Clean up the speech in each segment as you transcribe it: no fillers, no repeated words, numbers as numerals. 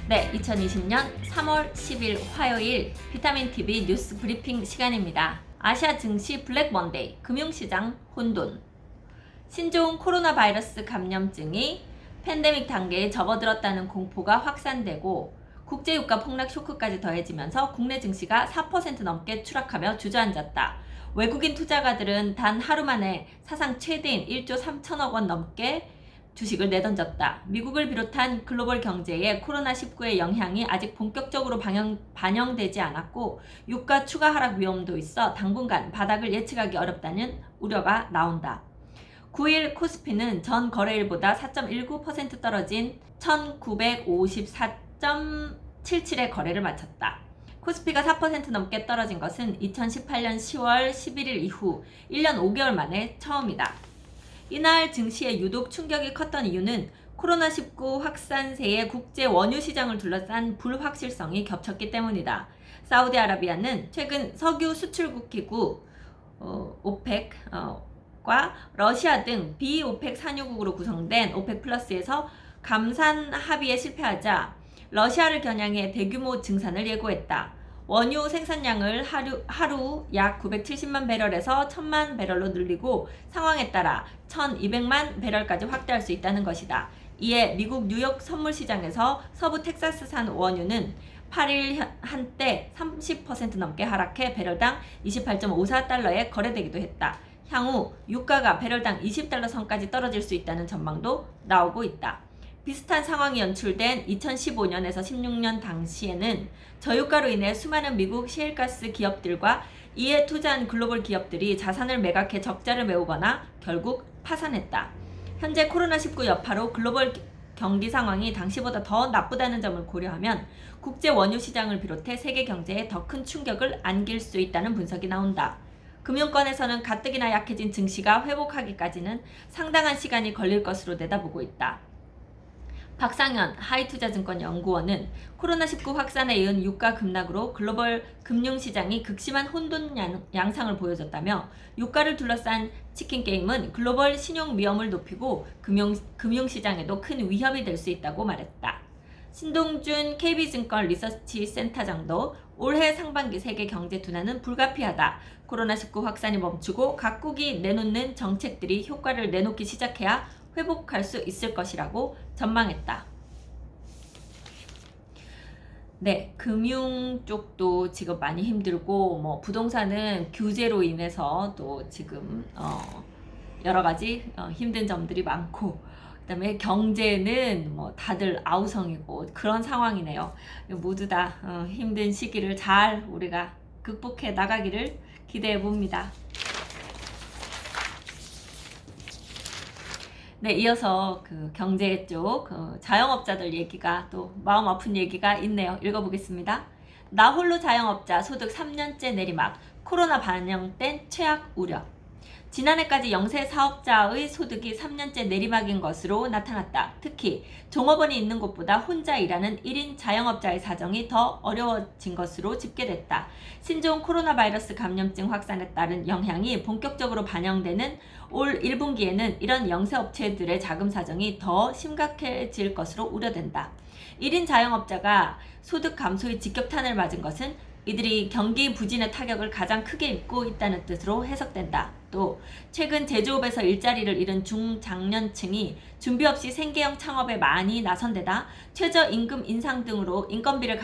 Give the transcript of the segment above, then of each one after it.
네, 2020년 3월 10일 화요일 비타민TV 뉴스 브리핑 시간입니다. 아시아 증시 블랙 먼데이, 금융시장 혼돈. 신종 코로나 바이러스 감염증이 팬데믹 단계에 접어들었다는 공포가 확산되고 국제유가 폭락 쇼크까지 더해지면서 국내 증시가 4% 넘게 추락하며 주저앉았다. 외국인 투자가들은 단 하루 만에 사상 최대인 1조 3천억 원 넘게 주식을 내던졌다. 미국을 비롯한 글로벌 경제에 코로나19의 영향이 아직 본격적으로 반영되지 않았고 유가 추가 하락 위험도 있어 당분간 바닥을 예측하기 어렵다는 우려가 나온다. 9일 코스피는 전 거래일보다 4.19% 떨어진 1954.77의 거래를 마쳤다. 코스피가 4% 넘게 떨어진 것은 2018년 10월 11일 이후 1년 5개월 만에 처음이다. 이날 증시에 유독 충격이 컸던 이유는 코로나19 확산세의 국제 원유 시장을 둘러싼 불확실성이 겹쳤기 때문이다. 사우디아라비아는 최근 석유 수출국 기구 오펙과 러시아 등 비오펙 산유국으로 구성된 오펙 플러스에서 감산 합의에 실패하자 러시아를 겨냥해 대규모 증산을 예고했다. 원유 생산량을 하루 약 970만 배럴에서 1000만 배럴로 늘리고 상황에 따라 1200만 배럴까지 확대할 수 있다는 것이다. 이에 미국 뉴욕 선물시장에서 서부 텍사스산 원유는 8일 한때 30% 넘게 하락해 배럴당 28.54달러에 거래되기도 했다. 향후 유가가 배럴당 20달러 선까지 떨어질 수 있다는 전망도 나오고 있다. 비슷한 상황이 연출된 2015년에서 16년 당시에는 저유가로 인해 수많은 미국 시엘가스 기업들과 이에 투자한 글로벌 기업들이 자산을 매각해 적자를 메우거나 결국 파산했다. 현재 코로나19 여파로 글로벌 경기 상황이 당시보다 더 나쁘다는 점을 고려하면 국제 원유 시장을 비롯해 세계 경제에 더 큰 충격을 안길 수 있다는 분석이 나온다. 금융권에서는 가뜩이나 약해진 증시가 회복하기까지는 상당한 시간이 걸릴 것으로 내다보고 있다. 박상현 하이투자증권 연구원은 코로나19 확산에 이은 유가 급락으로 글로벌 금융시장이 극심한 혼돈 양상을 보여줬다며 유가를 둘러싼 치킨게임은 글로벌 신용 위험을 높이고 금융시장에도 큰 위협이 될 수 있다고 말했다. 신동준 KB증권 리서치 센터장도 올해 상반기 세계 경제 둔화는 불가피하다. 코로나19 확산이 멈추고 각국이 내놓는 정책들이 효과를 내놓기 시작해야 회복할 수 있을 것이라고 전망했다. 네, 금융 쪽도 지금 많이 힘들고 부동산은 규제로 인해서 또 지금 여러 가지 힘든 점들이 많고 그다음에 경제는 다들 아우성이고 그런 상황이네요. 모두 다 힘든 시기를 잘 우리가 극복해 나가기를 기대해 봅니다. 네, 이어서 그 경제 쪽 자영업자들 얘기가 또 마음 아픈 얘기가 있네요. 읽어보겠습니다. 나 홀로 자영업자 소득 3년째 내리막, 코로나 반영된 최악 우려. 지난해까지 영세 사업자의 소득이 3년째 내리막인 것으로 나타났다. 특히 종업원이 있는 곳보다 혼자 일하는 1인 자영업자의 사정이 더 어려워진 것으로 집계됐다. 신종 코로나 바이러스 감염증 확산에 따른 영향이 본격적으로 반영되는 올 1분기에는 이런 영세업체들의 자금 사정이 더 심각해질 것으로 우려된다. 1인 자영업자가 소득 감소의 직격탄을 맞은 것은 이들이 경기 부진의 타격을 가장 크게 입고 있다는 뜻으로 해석된다. 또 최근 제조업에서 일자리를 잃은 중장년층이 준비 없이 생계형 창업에 많이 나선 데다 최저임금 인상 등으로 인건비를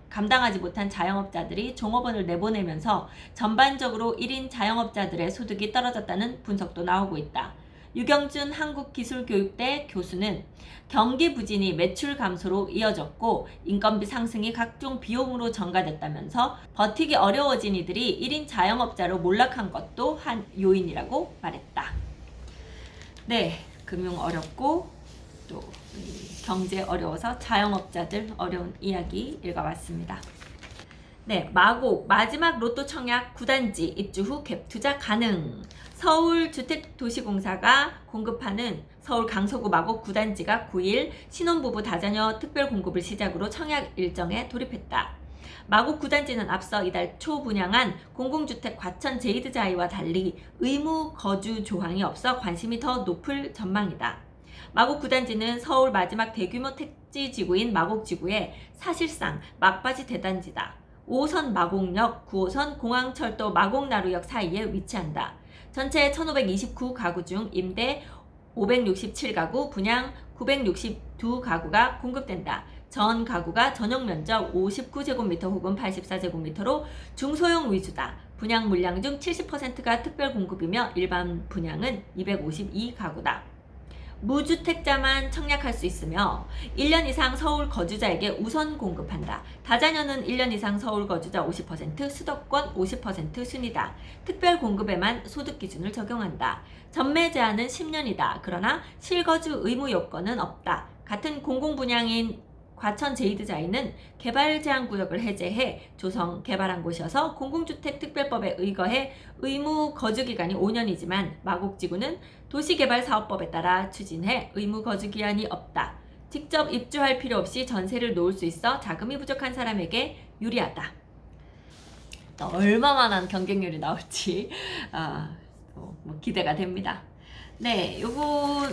감당하지 못한 자영업자들이 종업원을 내보내면서 전반적으로 1인 자영업자들의 소득이 떨어졌다는 분석도 나오고 있다. 유경준 한국기술교육대 교수는 경기 부진이 매출 감소로 이어졌고 인건비 상승이 각종 비용으로 전가됐다면서 버티기 어려워진 이들이 1인 자영업자로 몰락한 것도 한 요인이라고 말했다. 네, 금융 어렵고 또 경제 어려워서 자영업자들 어려운 이야기 읽어봤습니다. 네, 마곡 마지막 로또 청약 9단지 입주 후 갭 투자 가능. 서울주택도시공사가 공급하는 서울 강서구 마곡 9단지가 9일 신혼부부 다자녀 특별 공급을 시작으로 청약 일정에 돌입했다. 마곡 9단지는 앞서 이달 초 분양한 공공주택 과천 제이드자이와 달리 의무 거주 조항이 없어 관심이 더 높을 전망이다. 마곡 9단지는 서울 마지막 대규모 택지지구인 마곡지구에 사실상 막바지 대단지다. 5호선 마곡역, 9호선 공항철도 마곡나루역 사이에 위치한다. 전체 1529가구 중 임대 567가구, 분양 962가구가 공급된다. 전 가구가 전용 면적 59제곱미터 혹은 84제곱미터로 중소형 위주다. 분양 물량 중 70%가 특별 공급이며 일반 분양은 252가구다. 무주택자만 청약할 수 있으며 1년 이상 서울 거주자에게 우선 공급한다. 다자녀는 1년 이상 서울 거주자 50%, 수도권 50% 순이다. 특별 공급에만 소득 기준을 적용한다. 전매 제한은 10년이다. 그러나 실거주 의무 요건은 없다. 같은 공공분양인 과천 제이드자이는 개발 제한 구역을 해제해 조성 개발한 곳이어서 공공주택 특별법에 의거해 의무 거주 기간이 5년이지만 마곡지구는 도시개발사업법에 따라 추진해 의무 거주 기한이 없다. 직접 입주할 필요 없이 전세를 놓을 수 있어 자금이 부족한 사람에게 유리하다. 얼마만한 경쟁률이 나올지 뭐 기대가 됩니다. 네, 요거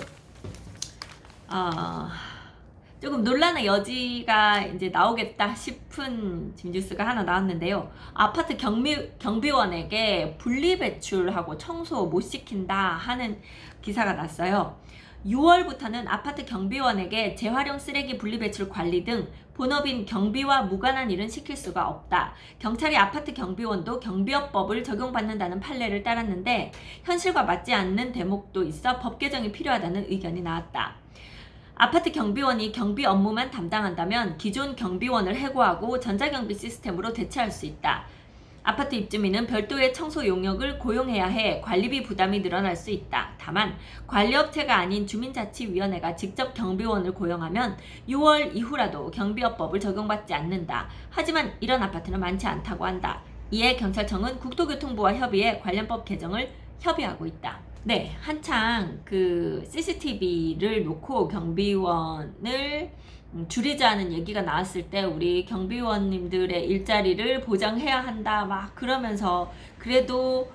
조금 논란의 여지가 이제 나오겠다 싶은 지금 뉴스가 하나 나왔는데요. 아파트 경비원에게 분리배출하고 청소 못 시킨다 하는 기사가 났어요. 6월부터는 아파트 경비원에게 재활용 쓰레기 분리배출 관리 등 본업인 경비와 무관한 일은 시킬 수가 없다. 경찰이 아파트 경비원도 경비업법을 적용받는다는 판례를 따랐는데 현실과 맞지 않는 대목도 있어 법 개정이 필요하다는 의견이 나왔다. 아파트 경비원이 경비 업무만 담당한다면 기존 경비원을 해고하고 전자경비 시스템으로 대체할 수 있다. 아파트 입주민은 별도의 청소 용역을 고용해야 해 관리비 부담이 늘어날 수 있다. 다만 관리업체가 아닌 주민자치위원회가 직접 경비원을 고용하면 6월 이후라도 경비업법을 적용받지 않는다. 하지만 이런 아파트는 많지 않다고 한다. 이에 경찰청은 국토교통부와 협의해 관련법 개정을 협의하고 있다. 네, 한창 그 CCTV를 놓고 경비원을 줄이자는 얘기가 나왔을 때 우리 경비원님들의 일자리를 보장해야 한다 막 그러면서 그래도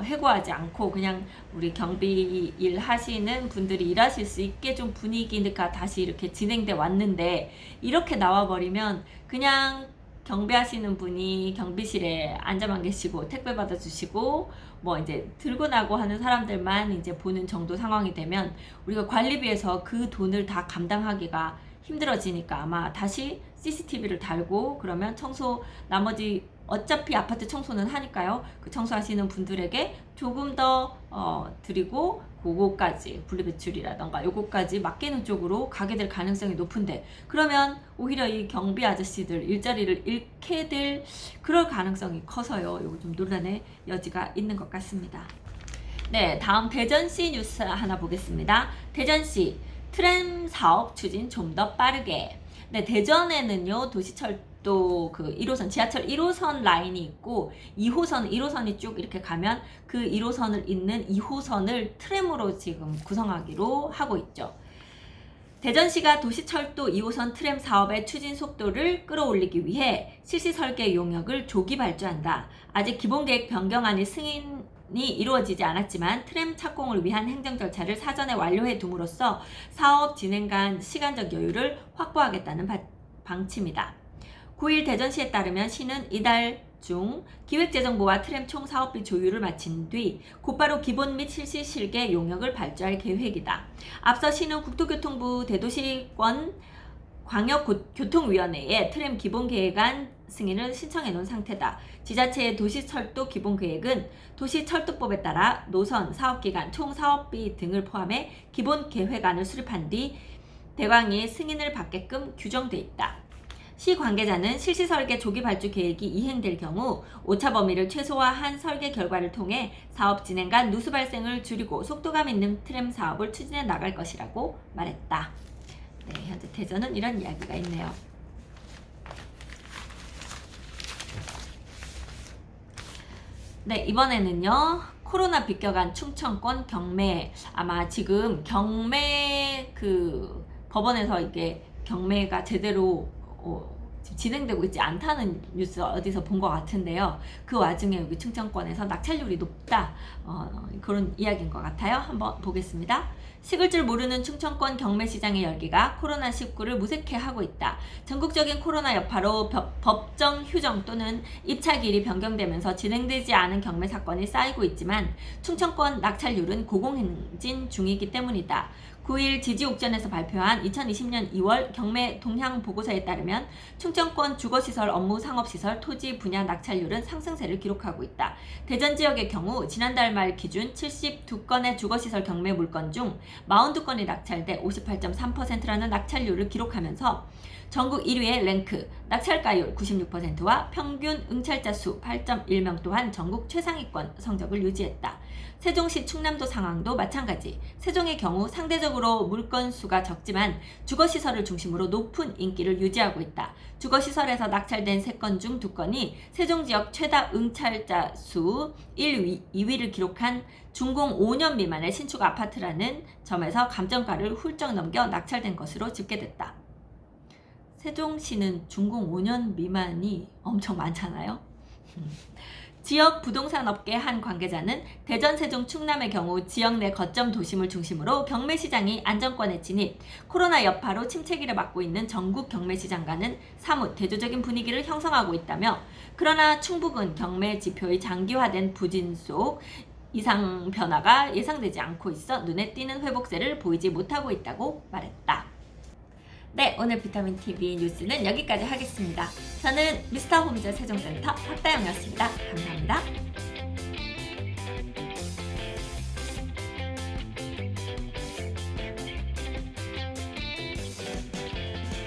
해고하지 않고 그냥 우리 경비 일 하시는 분들이 일하실 수 있게 좀 분위기가 다시 이렇게 진행돼 왔는데 이렇게 나와버리면 그냥 경비하시는 분이 경비실에 앉아만 계시고 택배 받아주시고 뭐 이제 들고 나고 하는 사람들만 이제 보는 정도 상황이 되면 우리가 관리비에서 그 돈을 다 감당하기가 힘들어지니까 아마 다시 CCTV를 달고 그러면 청소 나머지 어차피 아파트 청소는 하니까요. 그 청소하시는 분들에게 조금 더 드리고 그거까지 분리배출이라던가 요거까지 맡기는 쪽으로 가게 될 가능성이 높은데 그러면 오히려 이 경비 아저씨들 일자리를 잃게 될 그럴 가능성이 커서요. 요거 좀 논란의 여지가 있는 것 같습니다. 네, 다음 대전시 뉴스 하나 보겠습니다. 대전시 트램 사업 추진 좀 더 빠르게. 네, 대전에는요 도시철도 그 1호선 지하철 1호선 라인이 있고 2호선 1호선이 쭉 이렇게 가면 그 1호선을 잇는 2호선을 트램으로 지금 구성하기로 하고 있죠. 대전시가 도시철도 2호선 트램 사업의 추진 속도를 끌어올리기 위해 실시 설계 용역을 조기 발주한다. 아직 기본계획 변경안이 승인이 이루어지지 않았지만 트램 착공을 위한 행정 절차를 사전에 완료해 둠으로써 사업 진행 간 시간적 여유를 확보하겠다는 방침이다. 9일 대전시에 따르면 시는 이달 중 기획재정부와 트램 총 사업비 조율을 마친 뒤 곧바로 기본 및 실시 실계 용역을 발주할 계획이다. 앞서 시는 국토교통부 대도시권 광역교통위원회에 트램 기본계획안 승인을 신청해 놓은 상태다. 지자체의 도시철도 기본계획은 도시철도법에 따라 노선, 사업기간, 총 사업비 등을 포함해 기본계획안을 수립한 뒤 대광이 승인을 받게끔 규정돼 있다. 시 관계자는 실시 설계 조기 발주 계획이 이행될 경우 오차 범위를 최소화한 설계 결과를 통해 사업 진행 간 누수 발생을 줄이고 속도감 있는 트램 사업을 추진해 나갈 것이라고 말했다. 네, 현재 대전은 이런 이야기가 있네요. 네, 이번에는요. 코로나 비껴간 충청권 경매. 아마 지금 경매 그 법원에서 이게 경매가 제대로 진행되고 있지 않다는 뉴스 어디서 본 것 같은데요. 그 와중에 여기 충청권에서 낙찰률이 높다 그런 이야기인 것 같아요. 한번 보겠습니다. 식을 줄 모르는 충청권 경매시장의 열기가 코로나19를 무색해 하고 있다. 전국적인 코로나 여파로 법정 휴정 또는 입찰기일이 변경되면서 진행되지 않은 경매 사건이 쌓이고 있지만 충청권 낙찰률은 고공행진 중이기 때문이다. 9일 지지옥전에서 발표한 2020년 2월 경매 동향 보고서에 따르면 충청권 주거시설, 업무, 상업시설, 토지 분야 낙찰률은 상승세를 기록하고 있다. 대전 지역의 경우 지난달 말 기준 72건의 주거시설 경매 물건 중 42건이 낙찰돼 58.3%라는 낙찰률을 기록하면서 전국 1위의 랭크, 낙찰가율 96%와 평균 응찰자 수 8.1명 또한 전국 최상위권 성적을 유지했다. 세종시 충남도 상황도 마찬가지. 세종의 경우 상대적으로 물건 수가 적지만 주거시설을 중심으로 높은 인기를 유지하고 있다. 주거시설에서 낙찰된 3건 중 2건이 세종지역 최다 응찰자 수 1위, 2위를 기록한 준공 5년 미만의 신축 아파트라는 점에서 감정가를 훌쩍 넘겨 낙찰된 것으로 집계됐다. 세종시는 준공 5년 미만이 엄청 많잖아요. 지역 부동산 업계 한 관계자는 대전, 세종, 충남의 경우 지역 내 거점 도심을 중심으로 경매시장이 안정권에 진입, 코로나 여파로 침체기를 맞고 있는 전국 경매시장과는 사뭇 대조적인 분위기를 형성하고 있다며, 그러나 충북은 경매 지표의 장기화된 부진 속 이상 변화가 예상되지 않고 있어 눈에 띄는 회복세를 보이지 못하고 있다고 말했다. 네, 오늘 비타민TV 뉴스는 여기까지 하겠습니다. 저는 미스터 홈즈 세종센터 박다영이었습니다. 감사합니다.